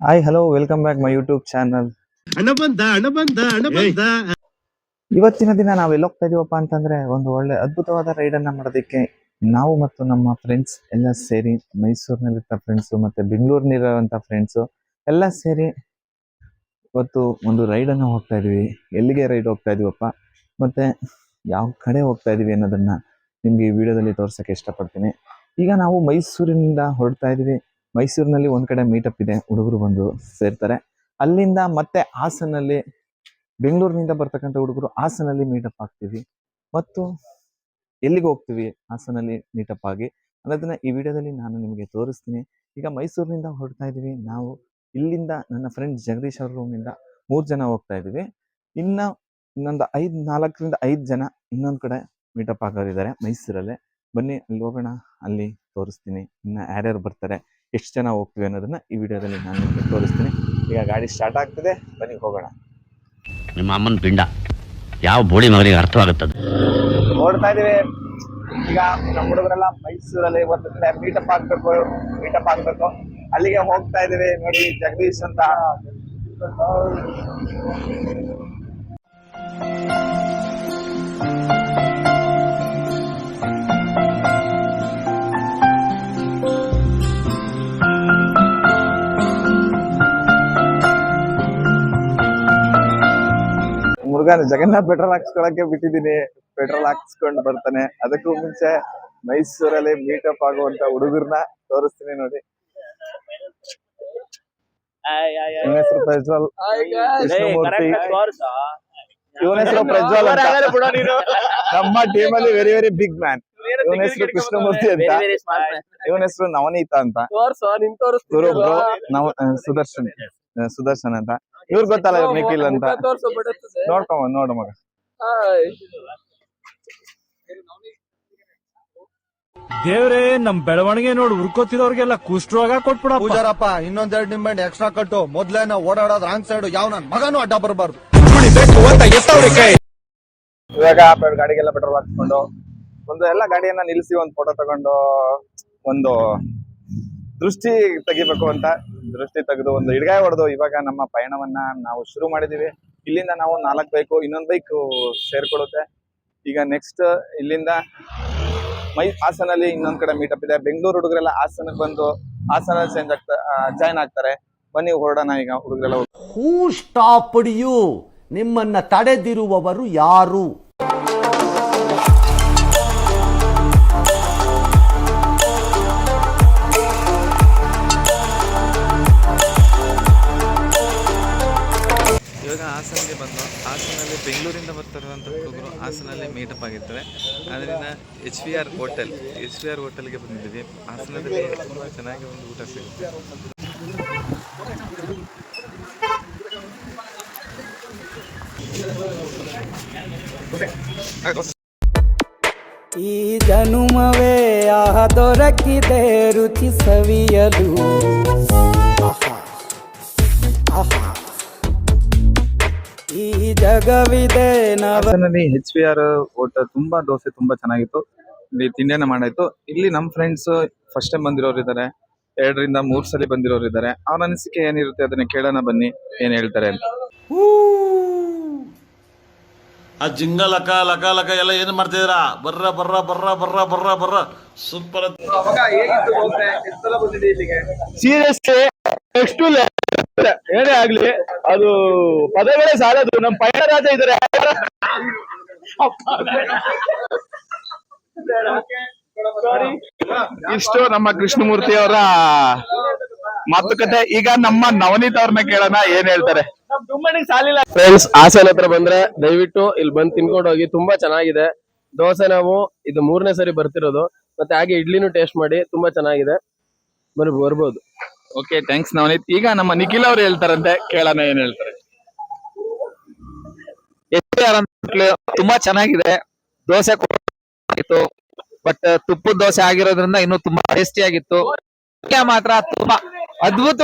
Hi hello welcome back my YouTube channel. ಹಣ ಬಂದ. ಇವತ್ತಿನ ದಿನ ನಾವು ಎಲ್ಲಿ ಹೋಗ್ತಾ ಇದೀವಪ್ಪ ಅಂತಂದ್ರೆ ಒಂದು ಒಳ್ಳೆ ಅದ್ಭುತವಾದ ರೈಡ್ ಅನ್ನ ಮಾಡೋದಕ್ಕೆ ನಾವು ಮತ್ತು ನಮ್ಮ ಫ್ರೆಂಡ್ಸ್ ಎಲ್ಲ ಸೇರಿ ಮೈಸೂರಿನಲ್ಲಿದ್ದ ಫ್ರೆಂಡ್ಸ್ ಮತ್ತೆ ಬೆಂಗಳೂರಿನಲ್ಲಿರುವಂತ ಫ್ರೆಂಡ್ಸ್ ಎಲ್ಲ ಸೇರಿ ಇವತ್ತು ಒಂದು ರೈಡ್ ಅನ್ನ ಹೋಗ್ತಾ ಇದೀವಿ. ಎಲ್ಲಿಗೆ ರೈಡ್ ಹೋಗ್ತಾ ಇದೀವಪ್ಪ ಮತ್ತೆ ಯಾವ ಕಡೆ ಹೋಗ್ತಾ ಇದೀವಿ ಅನ್ನೋದನ್ನ ನಿಮ್ಗೆ ಈ ವಿಡಿಯೋದಲ್ಲಿ ತೋರ್ಸಕ್ಕೆ ಇಷ್ಟಪಡ್ತೀನಿ. ಈಗ ನಾವು ಮೈಸೂರಿನಿಂದ ಹೊರಡ್ತಾ ಇದೀವಿ. ಮೈಸೂರಿನಲ್ಲಿ ಒಂದ್ ಕಡೆ ಮೀಟಪ್ ಇದೆ, ಹುಡುಗರು ಬಂದು ಸೇರ್ತಾರೆ. ಅಲ್ಲಿಂದ ಮತ್ತೆ ಹಾಸನಲ್ಲಿ ಬೆಂಗಳೂರಿನಿಂದ ಬರ್ತಕ್ಕಂಥ ಹುಡುಗರು ಹಾಸನಲ್ಲಿ ಮೀಟಪ್ ಆಗ್ತೀವಿ ಮತ್ತು ಎಲ್ಲಿಗೆ ಹೋಗ್ತೀವಿ ಹಾಸನಲ್ಲಿ ಮೀಟಪ್ ಆಗಿ ಅನ್ನೋದನ್ನ ಈ ವಿಡಿಯೋದಲ್ಲಿ ನಾನು ನಿಮಗೆ ತೋರಿಸ್ತೀನಿ. ಈಗ ಮೈಸೂರಿನಿಂದ ಹೊರಡ್ತಾ ಇದೀವಿ ನಾವು. ಇಲ್ಲಿಂದ ನನ್ನ ಫ್ರೆಂಡ್ ಜಗದೀಶ್ ಅವ್ರ ರೂಮಿಂದ 3 ಜನ ಹೋಗ್ತಾ ಇದೀವಿ. ಇನ್ನೊಂದು 4ರಿಂದ 5 ಜನ ಇನ್ನೊಂದ್ ಕಡೆ ಮೀಟಪ್ ಆಗೋರಿದ್ದಾರೆ ಮೈಸೂರಲ್ಲೇ. ಬನ್ನಿ ಅಲ್ಲಿ ಹೋಗೋಣ, ಅಲ್ಲಿ ತೋರಿಸ್ತೀನಿ ಇನ್ನ ಯಾರ್ಯಾರು ಬರ್ತಾರೆ, ಎಷ್ಟು ಜನ ಹೋಗ್ತೀವಿ ಅನ್ನೋದನ್ನ ಈ ವಿಡಿಯೋದಲ್ಲಿ ನಾನು ನಿಮಗೆ ತೋರಿಸ್ತೀನಿ. ಈಗ ಗಾಡಿ ಸ್ಟಾರ್ಟ್ ಆಗ್ತಿದೆ, ಬನ್ನಿ ಹೋಗೋಣ. ನಿಮ್ಮ ಅಮ್ಮನ ಪಿಂಡ ಯಾವ ಬೋಳಿ ಮಗನಿಗೆ ಅರ್ಥವಾಗುತ್ತದೆ. ಓಡ್ತಾ ಇದೀವಿ. ಈಗ ನಮ್ಮ ಹುಡುಗರೆಲ್ಲ ಮೈಸೂರಲ್ಲಿ ಒಂದು ಕಡೆ ಮೀಟಪ್ ಆಗ್ಬೇಕು, ಅಲ್ಲಿಗೆ ಹೋಗ್ತಾ ಇದೀವಿ. ನೋಡಿ ಜಗದೀಶ್ ಅಂತ. ಮುರುಘನ್ ಜಗನ್ನಾಥ್ ಪೆಟ್ರೋಲ್ ಹಾಕ್ಸ್ಕೊಳಕ್ಕೆ ಬಿಟ್ಟಿದ್ದೀನಿ, ಪೆಟ್ರೋಲ್ ಹಾಕ್ಸ್ಕೊಂಡು ಬರ್ತಾನೆ. ಅದಕ್ಕೂ ಮುಂಚೆ ಮೈಸೂರಲ್ಲಿ ಮೀಟಪ್ ಆಗುವಂತ ಹುಡುಗರ್ನ ತೋರಿಸ್ತೀನಿ ನೋಡಿ. ಇವನ ಹೆಸರು ಪ್ರಜ್ವಲ್, ಕೃಷ್ಣಮೂರ್ತಿ. ಇವನ ಹೆಸರು ಪ್ರಜ್ವಲ್ ಅಂತ. ನಮ್ಮ ಟೀಮ್ ಅಲ್ಲಿ ವೆರಿ ವೆರಿ ಬಿಗ್ ಮ್ಯಾನ್. ಇವನ ಹೆಸರು ಕೃಷ್ಣಮೂರ್ತಿ ಅಂತ. ಇವನ ಹೆಸರು ನವನೀತ ಅಂತ. ಸುದರ್ಶನ್ ಅಂತ. ಇವ್ರು ಗೊತ್ತಲ್ಲ, ಇವ್ರು ನಿಖಿಲ್ ಅಂತ. ನೋಡು ಮಗ. ದೇವ್ರೇ, ನಮ್ ಬೆಳವಣಿಗೆ ನೋಡಿ ಉರ್ಕೋತಿರೋರ್ಗೆಲ್ಲ ಕುಷ್ಠರೋಗ ಕೊಟ್ಬಿಡ. ಪೂಜಾರಪ್ಪ, ಇನ್ನೊಂದೆರಡು ನಿಂಬೆ ಎಕ್ಸ್ಟ್ರಾ ಕಟ್ಟು. ಮೊದ್ಲೇ ನಾವು ಓಡಾಡೋದು ರಾಂಗ್ ಸೈಡ್. ಯಾವ ನನ್ ಮಗನೂ ಅಡ್ಡ ಬರಬಾರ್ದು. ಇವಾಗ ಗಾಡಿಗೆಲ್ಲ ಪೆಟ್ರೋಲ್ ಹಾಕ್ಸ್ಕೊಂಡು ಎಲ್ಲ ಗಾಡಿಯನ್ನ ನಿಲ್ಸಿ ಒಂದು ಫೋಟೋ ತಗೊಂಡು ಒಂದು ದೃಷ್ಟಿ ತೆಗಿಬೇಕು ಅಂತ ದೃಷ್ಟಿ ತೆಗೆದು ಒಂದು ಹಿಡ್ಗಾಯ ಹೊಡೆದು ಇವಾಗ ನಮ್ಮ ಪಯಣವನ್ನ ನಾವು ಶುರು ಮಾಡಿದೀವಿ. ಇಲ್ಲಿಂದ ನಾವು 4 ಬೈಕು, ಇನ್ನೊಂದು ಬೈಕ್ ಸೇರ್ಕೊಳ್ಳುತ್ತೆ. ಈಗ ನೆಕ್ಸ್ಟ್ ಇಲ್ಲಿಂದ ಹಾಸನಲ್ಲಿ ಇನ್ನೊಂದ್ ಕಡೆ ಮೀಟಪ್ ಇದೆ. ಬೆಂಗಳೂರು ಹುಡುಗರೆಲ್ಲ ಹಾಸನಕ್ಕೆ ಬಂದು ಹಾಸನಲ್ಲಿ ಜಾಯ್ನ್ ಆಗ್ತಾರೆ. ಬನ್ನಿ ಹೊರಡೋಣ ಈಗ ಹುಡುಗರೆಲ್ಲ. ಹೂ ಸ್ಟಾಪ್ಡ್ ಯು? ನಿಮ್ಮನ್ನ ತಡೆದಿರುವವರು ಯಾರು? ಇವಾಗ ಹಾಸನಿಗೆ ಬಂದು ಹಾಸನಲ್ಲಿ ಬೆಂಗಳೂರಿಂದ ಬರ್ತಿರುವಂಥ ಹುಡುಗರು ಹಾಸನಲ್ಲಿ ಮೀಟಪ್ ಆಗಿರ್ತಾರೆ. ಅದರಿಂದ HVR ಹೋಟೆಲ್ಗೆ ಬಂದಿದ್ದೀವಿ. ಹಾಸನದಲ್ಲಿ ತುಂಬ ಚೆನ್ನಾಗಿ ಒಂದು ಊಟ ಸಿಗುತ್ತೆ. ಈ ಜನುಮವೇ ದೊರಕಿದೆ ರುಚಿ ಸವಿಯಲು. ಈ ಜಗವಿದೆ ಹಾಸನಲ್ಲಿ HVR ಹೋಟೆಲ್ ತುಂಬಾ ದೋಸೆ ತುಂಬಾ ಚೆನ್ನಾಗಿತ್ತು. ಇಲ್ಲಿ ತಿಂಡಿಯನ್ನ ಮಾಡಾಯ್ತು. ಇಲ್ಲಿ ನಮ್ಮ ಫ್ರೆಂಡ್ಸ್ ಫಸ್ಟ್ ಟೈಮ್ ಬಂದಿರೋರು ಇದ್ದಾರೆ, 2 ರಿಂದ 3 ಸಲ ಬಂದಿರೋರು ಇದ್ದಾರೆ. ಅವ್ರ ಅನಿಸಿಕೆ ಏನಿರುತ್ತೆ ಅದನ್ನ ಕೇಳೋಣ ಬನ್ನಿ, ಏನ್ ಹೇಳ್ತಾರೆ ಅಂತ. ಆ ಜಿಂಗ ಲಕ ಲಕ ಲಕ ಎಲ್ಲ ಏನ್ ಮಾಡ್ತಿದ್ದೀರಾ? ಬರ್ರ ಸೂಪರ್. ಸೀರಿಯಸ್ಲಿ ನೆಕ್ಸ್ಟ್ ಏನೇ ಆಗ್ಲಿ ಅದು ಪದಗಳೇ ಸಾಲದು. ನಮ್ಮ ಪಯಣ ರಾಜ ಇದಾರೆ. ಇಷ್ಟು ನಮ್ಮ ಕೃಷ್ಣಮೂರ್ತಿ ಅವರ ಮಾತುಕತೆ. ಈಗ ನಮ್ಮ ನವನೀತ್ ಅವ್ರನ್ನ ಕೇಳೋಣ, ಏನ್ ಹೇಳ್ತಾರೆ. ಫ್ರೆಂಡ್ಸ್, ಹಾಸನ ಹತ್ರ ಬಂದ್ರೆ ದಯವಿಟ್ಟು ಇಲ್ಲಿ ಬಂದು ತಿನ್ಕೊಂಡು ಹೋಗಿ. ತುಂಬಾ ಚೆನ್ನಾಗಿದೆ ದೋಸೆ. ನಾವು ಇದು 3ನೇ ಸರಿ ಬರ್ತಿರೋದು. ಮತ್ತೆ ಹಾಗೆ ಇಡ್ಲಿನೂ ಟೇಸ್ಟ್ ಮಾಡಿ, ತುಂಬಾ ಚೆನ್ನಾಗಿದೆ. ಬರ್ಬೋದು. Okay, thanks Navneet. ಈಗ ನಮ್ಮ ನಿಖಿಲ್ ಅವ್ರು ಹೇಳ್ತಾರಂತೆ, ಕೇಳೋಣ ಏನ್ ಹೇಳ್ತಾರೆ. ತುಂಬಾ ಚೆನ್ನಾಗಿದೆ ದೋಸೆ ಆಗಿತ್ತು, ಬಟ್ ತುಪ್ಪದ ದೋಸೆ ಆಗಿರೋದ್ರಿಂದ ಇನ್ನು ತುಂಬಾ ಟೇಸ್ಟಿ ಆಗಿತ್ತು. ಪಲ್ಯ ಮಾತ್ರ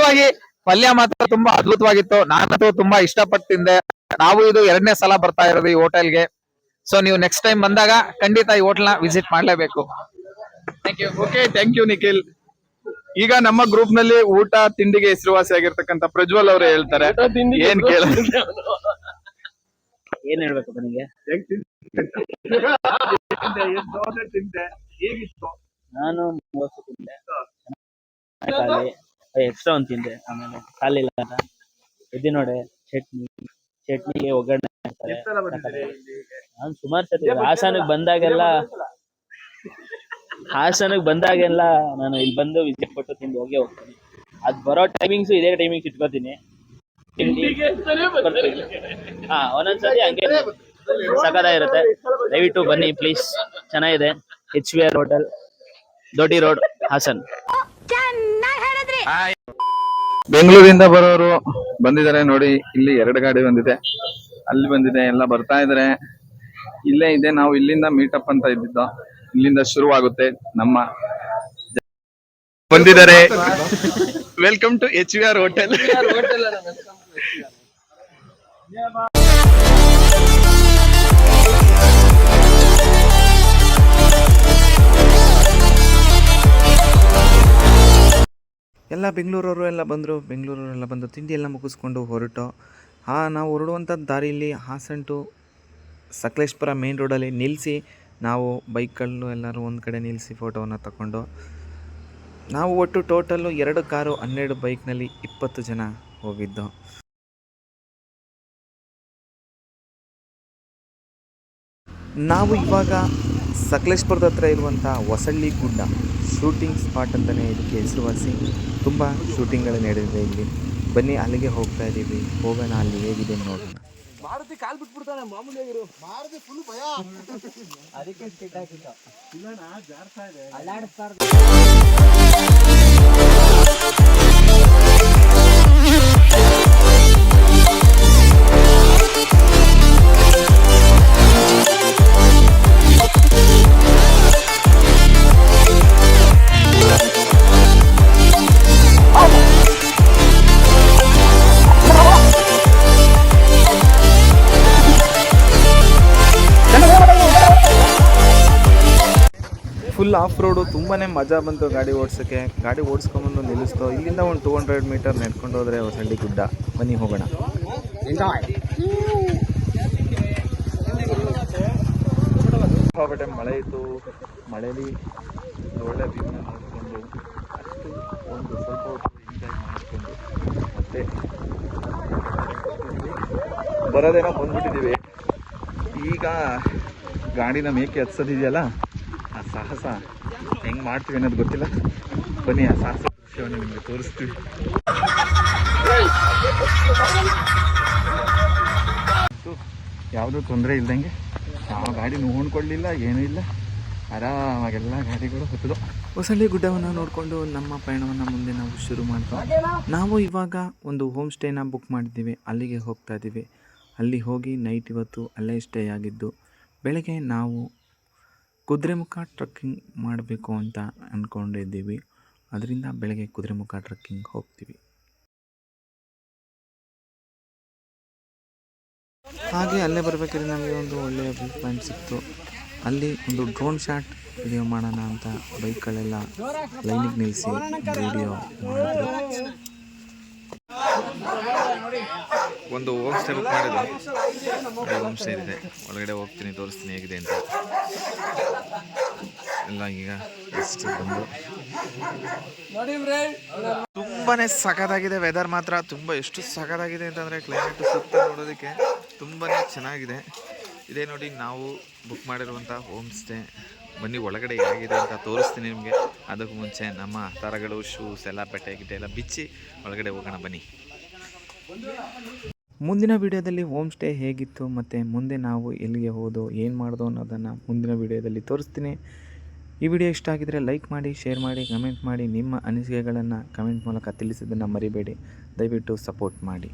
ತುಂಬಾ ಅದ್ಭುತವಾಗಿತ್ತು. ನಾನಂತೂ ತುಂಬಾ ಇಷ್ಟಪಟ್ಟು ತಿಂದೆ. ನಾವು ಇದು 2ನೇ ಸಲ ಬರ್ತಾ ಇರೋದು ಈ ಹೋಟೆಲ್ಗೆ. ಸೊ ನೀವು ನೆಕ್ಸ್ಟ್ ಟೈಮ್ ಬಂದಾಗ ಖಂಡಿತ ಈ ಹೋಟೆಲ್ನ ವಿಸಿಟ್ ಮಾಡ್ಲೇಬೇಕು. Okay, thank you Nikhil. ಈಗ ನಮ್ಮ ಗ್ರೂಪ್ ನಲ್ಲಿ ಊಟ ತಿಂಡಿಗೆ ಹೆಸರುವಾಸಿಯಾಗಿರ್ತಕ್ಕಂಥ ಪ್ರಜ್ವಲ್ ಅವರು ಹೇಳ್ತಾರೆ. ಏನ್ ಕೇಳ ಏನ್ ಹೇಳ್ಬೇಕಪ್ಪ ನಿಂಗೆ? ನಾನು ಮೋಸ ತಿಂದೆ, ಖಾಲಿ ಎಕ್ಸ್ಟ್ರಾ ಒಂದ್ ತಿಂದೆ. ಆಮೇಲೆ ಖಾಲಿ ಇಲ್ಲ ಅಂತ ಉದ್ದಿನೋಡೆ, ಚಟ್ನಿಗೆ ಒಗ್ಗರಣೆ ಹಾಕ್ತಾರೆ. ನಾನು ಸುಮಾರು ಸತಿ ಹಾಸನಕ್ಕೆ ಬಂದಾಗೆಲ್ಲ ನಾನು ಇಲ್ಲಿ ಬಂದು ವಿಸಿಟ್ ಕೊಟ್ಟು ತಿಂದು ಹೋಗ್ತೀನಿ. ಅದ್ ಬರೋ ಟೈಮಿಂಗ್ಸ್ ಇದೇ ಟೈಮಿಂಗ್ಸ್ ಇಟ್ಕೋತೀನಿ. ಹಾ, ಒಂದೊಂದ್ಸತಿ ಹಂಗೆ ಸಖತ್ತಾಗಿರುತ್ತೆ. ದಯವಿಟ್ಟು ಬನ್ನಿ ಪ್ಲೀಸ್, ಚೆನ್ನಾಗಿದೆ. HVR ಹೋಟೆಲ್, ದೊಡ್ಡಿ ರೋಡ್, ಹಾಸನ್. ಬೆಂಗಳೂರಿಂದ ಬರೋರು ಬಂದಿದ್ದಾರೆ ನೋಡಿ. ಇಲ್ಲಿ 2 ಗಾಡಿ ಬಂದಿದೆ, ಅಲ್ಲಿ ಬಂದಿದೆ, ಎಲ್ಲ ಬರ್ತಾ ಇದಾರೆ. ಇಲ್ಲೇ ಇದೆ, ನಾವು ಇಲ್ಲಿಂದ ಮೀಟಪ್ ಅಂತ ಇದ್ದಿದ್ದು. ಇಲ್ಲಿಂದ ಶುರುವಾಗುತ್ತೆ ನಮ್ಮ ಬಂದಿದ್ದಾರೆ. Welcome to HVR hotel. ಎಲ್ಲ ಬೆಂಗಳೂರವರು ಎಲ್ಲ ಬಂದು ತಿಂಡಿ ಎಲ್ಲ ಮುಗಿಸ್ಕೊಂಡು ಹೊರಟು. ನಾವು ಹೊರಡುವಂಥ ದಾರಿಯಲ್ಲಿ ಹಾಸನ್ ಟು ಸಕಲೇಶ್ಪುರ ಮೇನ್ ರೋಡಲ್ಲಿ ನಿಲ್ಲಿಸಿ, ನಾವು ಬೈಕ್ಗಳು ಎಲ್ಲರೂ ಒಂದು ಕಡೆ ನಿಲ್ಲಿಸಿ ಫೋಟೋವನ್ನು ತಗೊಂಡು, ನಾವು ಒಟ್ಟು ಟೋಟಲ್ಲು 2 ಕಾರು 12 ಬೈಕ್ನಲ್ಲಿ 20 ಜನ ಹೋಗಿದ್ದು. ನಾವು ಇವಾಗ ಸಕಲೇಶ್ಪುರದ ಹತ್ರ ಇರುವಂಥ ಹೊಸಳ್ಳಿ ಗುಡ್ಡ ಶೂಟಿಂಗ್ ಸ್ಪಾಟ್ ಅಂತಲೇ ಇದಕ್ಕೆ ಹೆಸರುವಾಸಿ. ತುಂಬ ಶೂಟಿಂಗ್ಗಳು ನಡೆದಿದೆ ಇಲ್ಲಿ. ಬನ್ನಿ, ಅಲ್ಲಿಗೆ ಹೋಗ್ತಾ ಇದ್ದೀವಿ. ಹೋಗೋಣ, ಅಲ್ಲಿ ಹೇಗಿದೆ ನೋಡೋಣ. ಮಾರುತಿ ಕಾಲ್ ಬಿಟ್ಬಿಡ್ತಾನೆ ಮಾಮೂಲಿ ಆಗಿರು. ಮಾರುತಿ ಫುಲ್ ಭಯ, ಅದಕ್ಕೆ ಸ್ಕಿಟ್ ಹಾಕಿದ್ದ. ಇಲ್ಲಣ್ಣ ಜಾರ್ತಾ ಇದೆ, ಅಲ್ಲಾಡಿಸ್ತಾ ಇರೋದು. ಫುಲ್ ಆಫ್ ರೋಡು, ತುಂಬಾ ಮಜಾ ಬಂತು ಗಾಡಿ ಓಡಿಸೋಕ್ಕೆ. ಗಾಡಿ ಓಡಿಸ್ಕೊಂಬಂದು ನಿಲ್ಲಿಸ್ತು. ಇಲ್ಲಿಂದ ಒಂದು 200 ಮೀಟರ್ ನಡ್ಕೊಂಡು ಹೋದರೆ ಹೊಸಳ್ಳಿ ಗುಡ್ಡ. ಬನ್ನಿ ಹೋಗೋಣ. ಸಿಕ್ಕಾಪಟ್ಟೆ ಮಳೆ ಇತ್ತು. ಮಳೆಯಲ್ಲಿ ಒಳ್ಳೆ ವ್ಯೂನ ನೋಡಿಕೊಂಡು ಅಷ್ಟು ಒಂದು ಸ್ವಲ್ಪ ಹೊತ್ತು ಎಂಜಾಯ್ ಮಾಡಿಕೊಂಡು ಮತ್ತೆ ಬರೋದೇನೋ ಬಂದ್ಬಿಟ್ಟಿದ್ದೀವಿ. ಈಗ ಗಾಡಿನ ಮೇಕೆ ಹತ್ಸೋದಿದೆಯಲ್ಲ, ಆ ಸಾಹಸ ಹೆಂಗೆ ಮಾಡ್ತೀವಿ ಅನ್ನೋದು ಗೊತ್ತಿಲ್ಲ. ಬನ್ನಿ, ಆ ಸಾಹಸ ವಿಷಯವನ್ನು ನಿಮಗೆ ತೋರಿಸ್ತೀವಿ. ಯಾವುದೂ ತೊಂದರೆ ಇಲ್ದಂಗೆ ಯಾವ ಗಾಡಿ ನೋಡ್ಕೊಳ್ಳಿಲ್ಲ, ಏನೂ ಇಲ್ಲ, ಆರಾಮಾಗೆಲ್ಲ ಗಾಡಿಗಳು ಹೊತ್ತದು. ಹೊಸಳ್ಳಿ ಗುಡ್ಡವನ್ನು ನೋಡಿಕೊಂಡು ನಮ್ಮ ಪಯಣವನ್ನು ಮುಂದೆ ನಾವು ಶುರು ಮಾಡ್ತೀವಿ. ನಾವು ಇವಾಗ ಒಂದು ಹೋಮ್ ಸ್ಟೇನ ಬುಕ್ ಮಾಡಿದ್ದೀವಿ, ಅಲ್ಲಿಗೆ ಹೋಗ್ತಾ ಇದ್ದೀವಿ. ಅಲ್ಲಿ ಹೋಗಿ ನೈಟ್ ಇವತ್ತು ಅಲ್ಲೇ ಸ್ಟೇ ಆಗಿದ್ದು, ಬೆಳಗ್ಗೆ ನಾವು ಕುದುರೆಮುಖ ಟ್ರಕ್ಕಿಂಗ್ ಮಾಡಬೇಕು ಅಂತ ಅಂದ್ಕೊಂಡಿದ್ದೀವಿ. ಅದರಿಂದ ಬೆಳಗ್ಗೆ ಕುದುರೆಮುಖ ಟ್ರಕ್ಕಿಂಗ್ ಹೋಗ್ತೀವಿ. ಹಾಗೆ ಅಲ್ಲೇ ಬರಬೇಕಾದ್ರೆ ನಮಗೆ ಒಂದು ಒಳ್ಳೆಯ ವ್ಯೂ ಪಾಯಿಂಟ್ ಸಿಕ್ತು. ಅಲ್ಲಿ ಒಂದು ಡ್ರೋನ್ ಶಾಟ್ ವಿಡಿಯೋ ಮಾಡೋಣ ಅಂತ ಬೈಕ್ಗಳೆಲ್ಲ ಲೈನಿಗೆ ನಿಲ್ಲಿಸಿ ವಿಡಿಯೋ ಮಾಡಿದ್ರು. ಒಂದು ಹೋಮ್ ಸ್ಟೇ ಬುಕ್ ಮಾಡಿದ್ದು. ಹೋಮ್ ಸ್ಟೇ ಇದೆ, ಒಳಗಡೆ ಹೋಗ್ತೀನಿ, ತೋರಿಸ್ತೀನಿ ಹೇಗಿದೆ ಅಂತ. ಎಲ್ಲ ಈಗ ಎಷ್ಟು ಬಂದು ತುಂಬಾನೇ ಸಖತ್ತಾಗಿದೆ. ವೆದರ್ ಮಾತ್ರ ತುಂಬ ಎಷ್ಟು ಸಖತ್ತಾಗಿದೆ ಅಂತಂದರೆ ಕ್ಲೈಮೇಟ್ ಸುತ್ತ ನೋಡೋದಕ್ಕೆ ತುಂಬಾ ಚೆನ್ನಾಗಿದೆ. ಇದೇ ನೋಡಿ ನಾವು ಬುಕ್ ಮಾಡಿರುವಂಥ ಹೋಮ್ ಸ್ಟೇ. ಬನ್ನಿ ಒಳಗಡೆ ಹೇಗಿದೆ ಅಂತ ತೋರಿಸ್ತೀನಿ ನಿಮಗೆ. ಅದಕ್ಕೂ ಮುಂಚೆ ನಮ್ಮ ತರಗಳು, ಶೂಸ್ ಎಲ್ಲ ಬಟ್ಟೆ ಗಿಟ್ಟೆ ಎಲ್ಲ ಬಿಚ್ಚಿ ಒಳಗಡೆ ಹೋಗೋಣ ಬನ್ನಿ. ಮುಂದಿನ ವಿಡಿಯೋದಲ್ಲಿ ಹೋಮ್ ಸ್ಟೇ ಹೇಗಿತ್ತು ಮತ್ತು ಮುಂದೆ ನಾವು ಎಲ್ಲಿಗೆ ಹೋದೋ ಏನು ಮಾಡೋದು ಅನ್ನೋದನ್ನು ಮುಂದಿನ ವಿಡಿಯೋದಲ್ಲಿ ತೋರಿಸ್ತೀನಿ. ಈ ವಿಡಿಯೋ ಇಷ್ಟ ಆಗಿದರೆ ಲೈಕ್ ಮಾಡಿ, ಶೇರ್ ಮಾಡಿ, ಕಮೆಂಟ್ ಮಾಡಿ. ನಿಮ್ಮ ಅನಿಸಿಕೆಗಳನ್ನು ಕಮೆಂಟ್ ಮೂಲಕ ತಿಳಿಸೋದನ್ನು ಮರಿಬೇಡಿ. ದಯವಿಟ್ಟು ಸಪೋರ್ಟ್ ಮಾಡಿ.